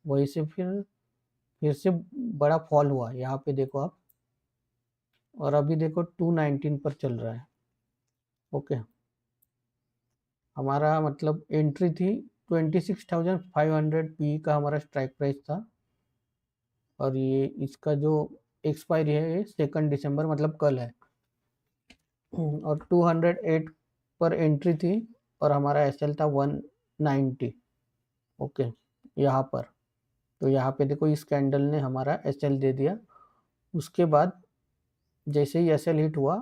वहीं से फिर से बड़ा फॉल हुआ, यहाँ पे देखो आप। और अभी देखो 219 पर चल रहा है। ओके, हमारा मतलब एंट्री थी 26,500 पी का हमारा स्ट्राइक प्राइस था, और ये इसका जो एक्सपायरी है ये 2 दिसंबर मतलब कल है। और 208 पर एंट्री थी और हमारा एसएल था 190। ओके, यहाँ पर तो यहाँ पे देखो इस कैंडल ने हमारा एसएल दे दिया। उसके बाद जैसे ही एसएल हिट हुआ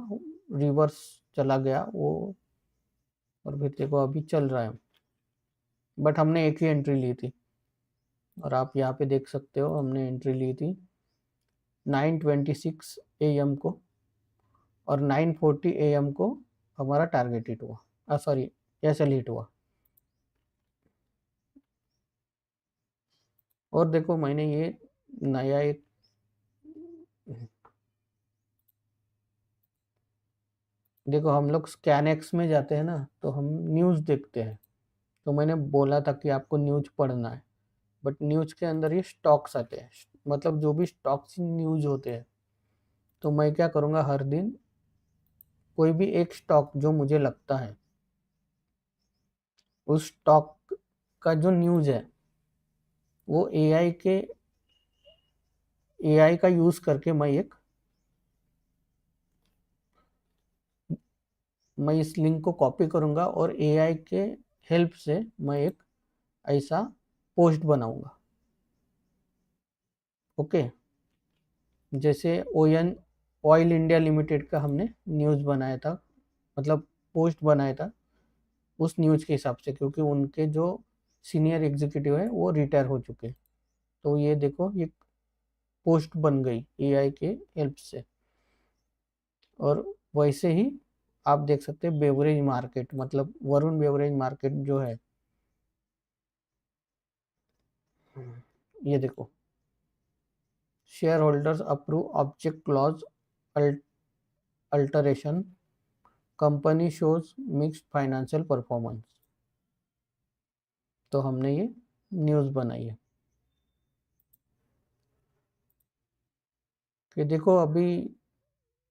रिवर्स चला गया वो, और फिर देखो अभी चल रहा है। बट हमने एक ही एंट्री ली थी, और आप यहाँ पे देख सकते हो हमने एंट्री ली थी 9:26 AM को, और 9:40 AM को हमारा टारगेट हिट हुआ, सॉरी एसएल हिट हुआ। और देखो मैंने ये नया एक देखो हम लोग स्कैनएक्स में जाते हैं ना तो हम न्यूज़ देखते हैं। तो मैंने बोला था कि आपको न्यूज़ पढ़ना है, बट न्यूज़ के अंदर ये स्टॉक्स आते हैं, मतलब जो भी स्टॉक्स न्यूज़ होते हैं। तो मैं क्या करूँगा, हर दिन कोई भी एक स्टॉक जो मुझे लगता है उस स्टॉक का जो न्यूज़ है वो एआई का यूज़ करके मैं इस लिंक को कॉपी करूँगा और एआई के हेल्प से मैं एक ऐसा पोस्ट बनाऊँगा। ओके, जैसे ऑयल इंडिया लिमिटेड का हमने न्यूज़ बनाया था, मतलब पोस्ट बनाया था उस न्यूज़ के हिसाब से, क्योंकि उनके जो सीनियर एग्जीक्यूटिव है वो रिटायर हो चुके हैं। तो ये देखो ये पोस्ट बन गई एआई के हेल्प से। और वैसे ही आप देख सकते हैं बेवरेज मार्केट, मतलब वरुण बेवरेज मार्केट जो है, ये देखो, share holders approve object clause alteration, company shows mixed financial performance. तो हमने ये न्यूज़ बनाई है कि देखो अभी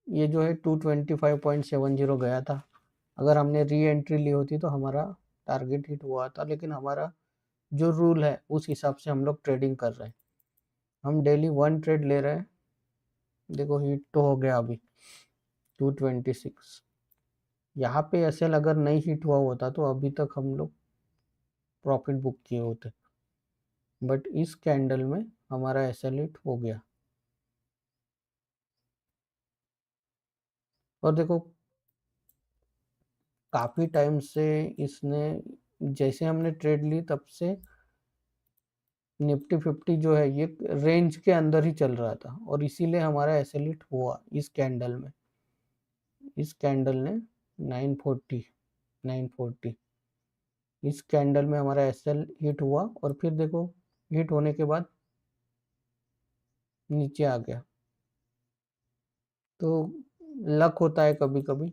ये जो है 225.70 गया था। अगर हमने री एंट्री ली होती तो हमारा टारगेट हिट हुआ था, लेकिन हमारा जो रूल है उस हिसाब से हम लोग ट्रेडिंग कर रहे हैं। हम डेली 1 ट्रेड ले रहे हैं। देखो हिट तो हो गया अभी 226। यहाँ पे ऐसे अगर नहीं हिट हुआ होता तो अभी तक हम लोग प्रॉफिट बुक किए होते, बट इस कैंडल में हमारा एसएल हिट हो गया। और देखो काफ़ी टाइम से इसने, जैसे हमने ट्रेड ली तब से निफ्टी 50 जो है ये रेंज के अंदर ही चल रहा था, और इसीलिए हमारा एसएल हिट हुआ इस कैंडल में। इस कैंडल ने 940 इस कैंडल में हमारा एसएल हिट हुआ, और फिर देखो हिट होने के बाद नीचे आ गया। तो लक होता है कभी कभी।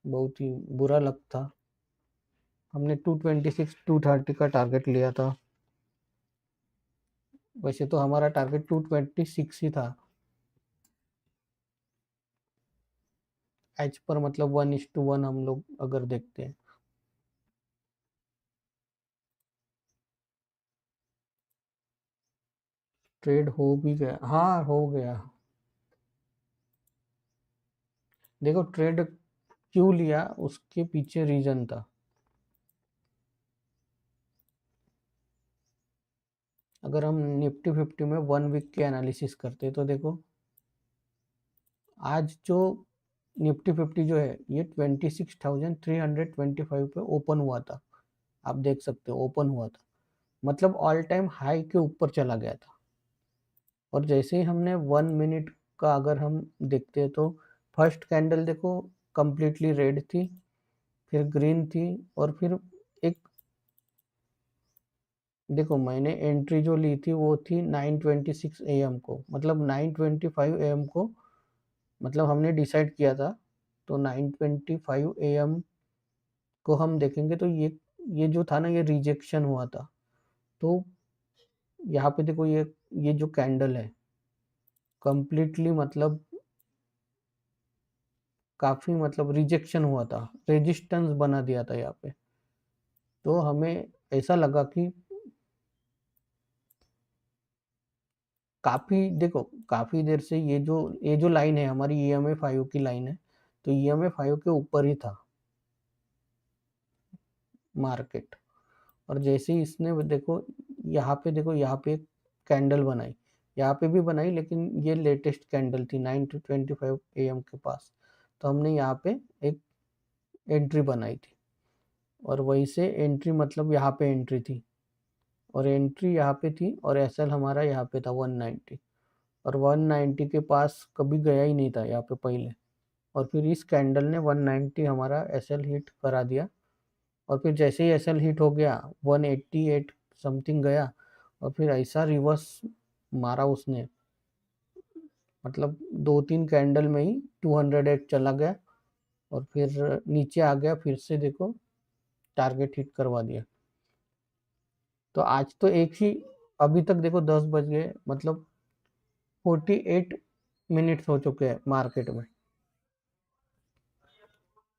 बहुत ही बुरा लक था। हमने 226 230 का टारगेट लिया था। वैसे तो हमारा टारगेट 226 ही था। एच पर मतलब 1:1 हम लोग अगर देखते हैं। ट्रेड हो भी गया, हाँ हो गया। देखो ट्रेड क्यों लिया, उसके पीछे रीजन था। अगर हम निफ्टी 50 में 1 वीक के एनालिसिस करते तो देखो आज जो निफ्टी 50 जो है ये 26,325 पे ओपन हुआ था। आप देख सकते हो ओपन हुआ था, मतलब ऑल टाइम हाई के ऊपर चला गया था। और जैसे ही हमने 1 मिनट का अगर हम देखते हैं तो फर्स्ट कैंडल देखो कंप्लीटली रेड थी, फिर ग्रीन थी, और फिर एक, देखो मैंने एंट्री जो ली थी वो थी 9:26 AM को, मतलब 9:25 AM को, मतलब हमने डिसाइड किया था। तो 9:25 AM को हम देखेंगे तो ये जो था ना ये रिजेक्शन हुआ था। तो यहाँ पे देखो ये जो कैंडल है कंप्लीटली मतलब काफी मतलब रिजेक्शन हुआ था, रेजिस्टेंस बना दिया था यहाँ पे। तो हमें ऐसा लगा कि काफी, देखो काफी देर से ये जो लाइन है हमारी EMA 5 की लाइन है, तो EMA 5 के ऊपर ही था मार्केट। और जैसे ही इसने देखो यहाँ पे एक कैंडल बनाई, यहाँ पे भी बनाई, लेकिन ये लेटेस्ट कैंडल थी 9:25 AM के पास। तो हमने यहाँ पे एक एंट्री बनाई थी, और वहीं से एंट्री मतलब यहाँ पे एंट्री थी, और एंट्री यहाँ पे थी, और एसएल हमारा यहाँ पे था 190, और 190 के पास कभी गया ही नहीं था यहाँ पे पहले। और फिर इस कैंडल ने 190 हमारा एसएल हिट करा दिया, और फिर जैसे ही एसएल हिट हो गया 188 समथिंग गया, और फिर ऐसा रिवर्स मारा उसने, मतलब 2-3 कैंडल में ही 208 चला गया, और फिर नीचे आ गया, फिर से देखो टारगेट हिट करवा दिया। तो आज तो एक ही, अभी तक देखो 10 बज गए, मतलब 48 मिनट्स हो चुके हैं मार्केट में।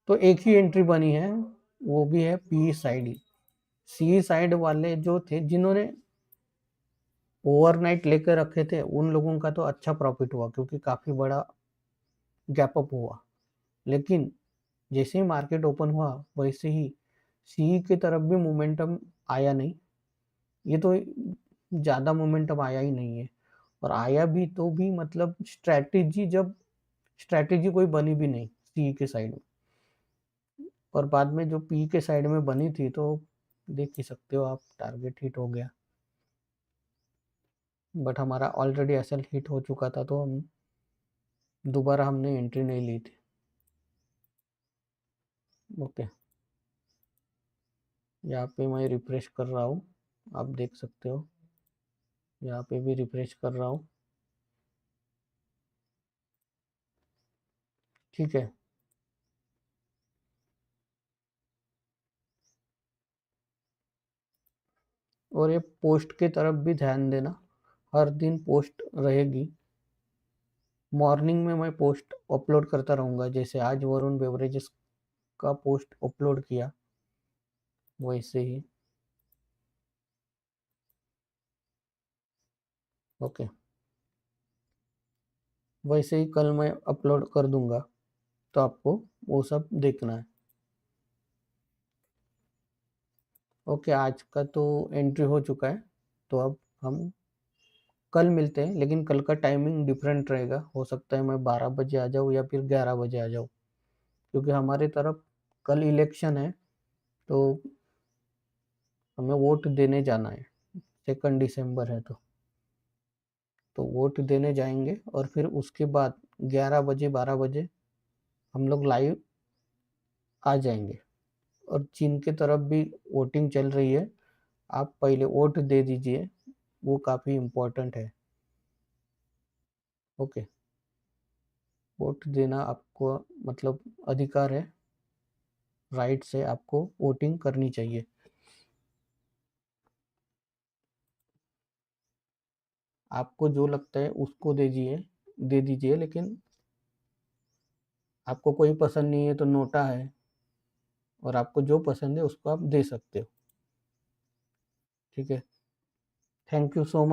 तो एक ही एंट्री बनी है, वो भी है पी साइड ही। सी साइड वाले जो थे जिन्होंने ओवरनाइट लेकर रखे थे उन लोगों का तो अच्छा प्रॉफिट हुआ, क्योंकि काफी बड़ा गैप अप हुआ। लेकिन जैसे ही मार्केट ओपन हुआ वैसे ही सी की तरफ भी मोमेंटम आया नहीं। ये तो ज़्यादा मोमेंटम आया ही नहीं है, और आया भी तो भी मतलब स्ट्रैटेजी कोई बनी भी नहीं सी के साइड में। और बाद में जो पी के साइड में बनी थी तो देख ही सकते हो आप, टारगेट हिट हो गया। बट हमारा ऑलरेडी एसएल हिट हो चुका था, तो हम दोबारा हमने एंट्री नहीं ली थी। ओके, यहाँ पे मैं रिफ्रेश कर रहा हूँ, आप देख सकते हो, यहाँ पे भी रिफ्रेश कर रहा हूँ। ठीक है, और ये पोस्ट की तरफ भी ध्यान देना, हर दिन पोस्ट रहेगी। मॉर्निंग में मैं पोस्ट अपलोड करता रहूँगा, जैसे आज वरुण बेवरेजेस का पोस्ट अपलोड किया वैसे ही। ओके, वैसे ही कल मैं अपलोड कर दूंगा, तो आपको वो सब देखना है। ओके, आज का तो एंट्री हो चुका है, तो अब हम कल मिलते हैं, लेकिन कल का टाइमिंग डिफरेंट रहेगा। हो सकता है मैं 12 बजे आ जाऊँ या फिर 11 बजे आ जाऊँ, क्योंकि हमारी तरफ कल इलेक्शन है, तो हमें वोट देने जाना है। 2 दिसंबर है, तो वोट देने जाएंगे, और फिर उसके बाद 11 बजे 12 बजे हम लोग लाइव आ जाएंगे। और चीन की तरफ भी वोटिंग चल रही है, आप पहले वोट दे दीजिए, वो काफ़ी इम्पोर्टेंट है। ओके, वोट देना आपको मतलब अधिकार है, राइट से आपको वोटिंग करनी चाहिए। आपको जो लगता है उसको दे दीजिए, लेकिन आपको कोई पसंद नहीं है तो नोटा है, और आपको जो पसंद है उसको आप दे सकते हो। ठीक है, थैंक यू सो मच।